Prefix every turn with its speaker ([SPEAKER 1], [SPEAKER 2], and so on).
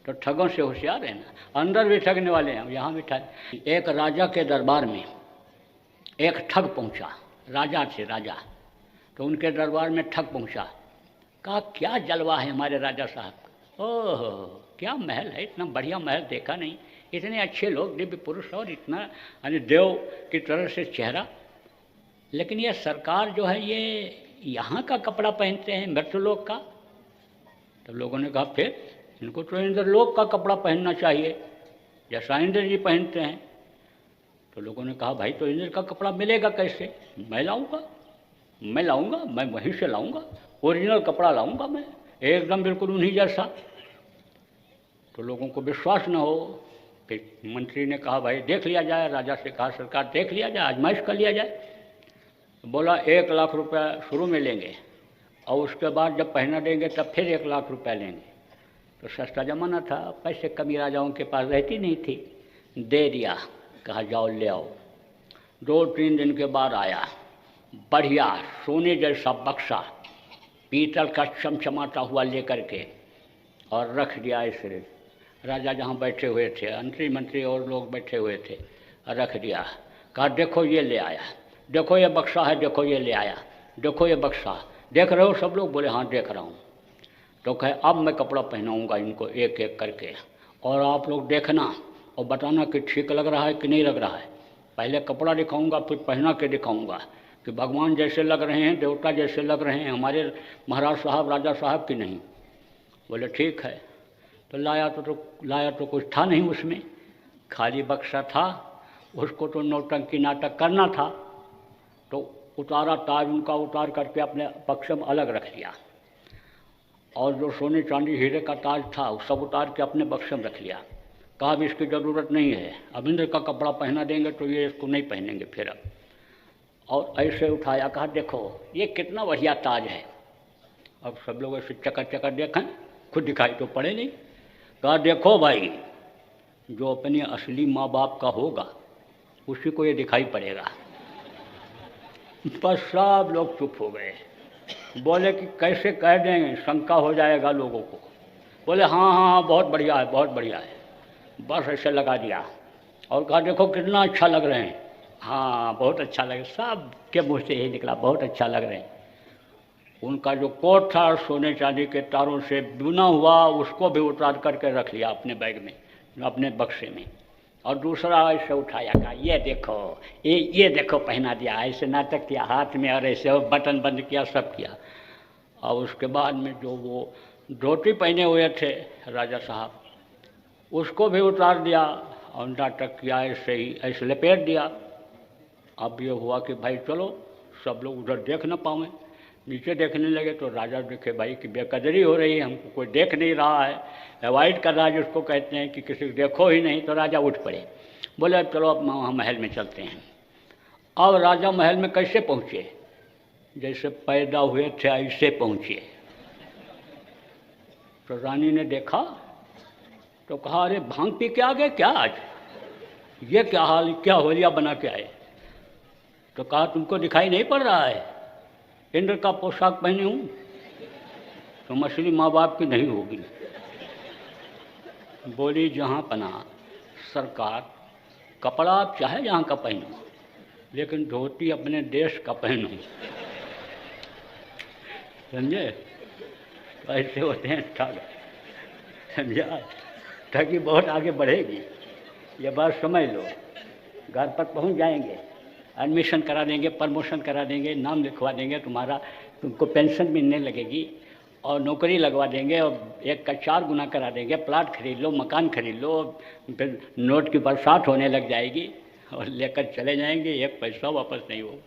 [SPEAKER 1] तो ठगों से होशियार रहना। अंदर भी ठगने वाले हैं, यहाँ भी ठग। एक राजा के दरबार में एक ठग पहुँचा, राजा थे राजा, तो उनके दरबार में ठग पहुँचा। कहा क्या जलवा है हमारे राजा साहब का, ओह क्या महल है, इतना बढ़िया महल देखा नहीं, इतने अच्छे लोग, दिव्य पुरुष, और इतना यानी देव की तरह से चेहरा, लेकिन ये सरकार जो है ये यहाँ का कपड़ा पहनते हैं मृत्यलोक का। तो लोगों ने कहा फिर इनको तो इंद्रलोक का कपड़ा पहनना चाहिए जैसा इंद्र जी पहनते हैं। तो लोगों ने कहा भाई तो इंद्र का कपड़ा मिलेगा कैसे, मैं लाऊंगा, मैं वहीं से लाऊंगा, ओरिजिनल कपड़ा लाऊंगा मैं, एकदम बिल्कुल उन्हीं जैसा। तो लोगों को विश्वास न हो, फिर मंत्री ने कहा भाई देख लिया जाए, राजा से कहा सरकार देख लिया जाए, आजमाइश कर लिया जाए। तो बोला 1 लाख रुपया शुरू में लेंगे और उसके बाद जब पहना देंगे तब फिर 1 लाख रुपया लेंगे। तो सस्ता जमाना था, पैसे कमी राजाओं के पास रहती नहीं थी, दे दिया, कहा जाओ ले आओ। 2-3 दिन के बाद आया बढ़िया सोने जैसा बक्सा पीतल का चमचमाता हुआ लेकर के, और रख दिया ऐसे। राजा जहाँ बैठे हुए थे, मंत्री और लोग बैठे हुए थे, रख दिया। कहा देखो ये ले आया, देखो ये बक्सा है, देखो ये ले आया, देखो ये बक्सा, देख रहे हो सब लोग? बोले हाँ देख रहा हूँ। तो कहे अब मैं कपड़ा पहनाऊँगा इनको एक एक करके, और आप लोग देखना और बताना कि ठीक लग रहा है कि नहीं लग रहा है। पहले कपड़ा दिखाऊंगा, फिर पहना के दिखाऊंगा कि भगवान जैसे लग रहे हैं, देवता जैसे लग रहे हैं हमारे महाराज साहब, राजा साहब की नहीं। बोले ठीक है। तो लाया तो कुछ था नहीं उसमें, खाली बक्सा था, उसको तो नौटंकी नाटक करना था। तो उतारा, ताज उनका उतार करके अपने पक्ष में अलग रख लिया, और जो सोने चांदी हीरे का ताज था वो सब उतार के अपने बक्से में रख लिया। कहा अब इसकी ज़रूरत नहीं है, अब इंद्र का कपड़ा पहना देंगे तो ये इसको नहीं पहनेंगे फिर अब। और ऐसे उठाया, कहा देखो ये कितना बढ़िया ताज है। अब सब लोग ऐसे चकर देखें, खुद दिखाई तो पड़े नहीं। कहा देखो भाई जो अपने असली माँ बाप का होगा उसी को ये दिखाई पड़ेगा। बस सब लोग चुप हो गए, बोले कि कैसे कह देंगे, शंका हो जाएगा लोगों को। बोले हाँ बहुत बढ़िया है, बहुत बढ़िया है। बस ऐसे लगा दिया और कहा देखो कितना अच्छा लग रहे हैं, हाँ बहुत अच्छा लगे, सब के मुँह से यही निकला बहुत अच्छा लग रहे हैं। उनका जो कोट था सोने चांदी के तारों से बुना हुआ, उसको भी उतार करके रख लिया अपने बैग में, अपने बक्से में। और दूसरा ऐसे उठाया, कहा ये देखो पहना दिया, ऐसे नाटक किया हाथ में, और ऐसे बटन बंद किया, सब किया। और उसके बाद में जो वो धोती पहने हुए थे राजा साहब, उसको भी उतार दिया और नाटक किया, ऐसे ही ऐसे लपेट दिया। अब ये हुआ कि भाई चलो सब लोग उधर देख न पाएँ, नीचे देखने लगे तो राजा देखे भाई कि बेकदरी हो रही है, हमको कोई देख नहीं रहा है, अवॉइड कर रहा है जिसको कहते हैं कि किसी को देखो ही नहीं। तो राजा उठ पड़े, बोले अब चलो अब वहाँ महल में चलते हैं। अब राजा महल में कैसे पहुँचे, जैसे पैदा हुए थे ऐसे पहुँचे। तो रानी ने देखा तो कहा अरे भांग पी के आ गए क्या आज, ये क्या हाल, क्या होलिया बना के आए। तो कहा तुमको दिखाई नहीं पड़ रहा है, इंद्र का पोशाक पहने हूँ, तो असली माँ बाप की नहीं होगी। बोली जहाँ पना सरकार, कपड़ा आप चाहे जहाँ का पहनो, लेकिन धोती अपने देश का पहनो, समझे। तो ऐसे होते हैं ठग, समझा। ठगी बहुत आगे बढ़ेगी, ये बात समझ लो। घर पर पहुँच जाएंगे, एडमिशन करा देंगे, प्रमोशन करा देंगे, नाम लिखवा देंगे तुम्हारा, तुमको पेंशन मिलने लगेगी और नौकरी लगवा देंगे, और 1 का 4 गुना करा देंगे, प्लाट खरीद लो, मकान खरीद लो, फिर नोट की बरसात होने लग जाएगी और लेकर चले जाएंगे, 1 पैसा वापस नहीं होगा।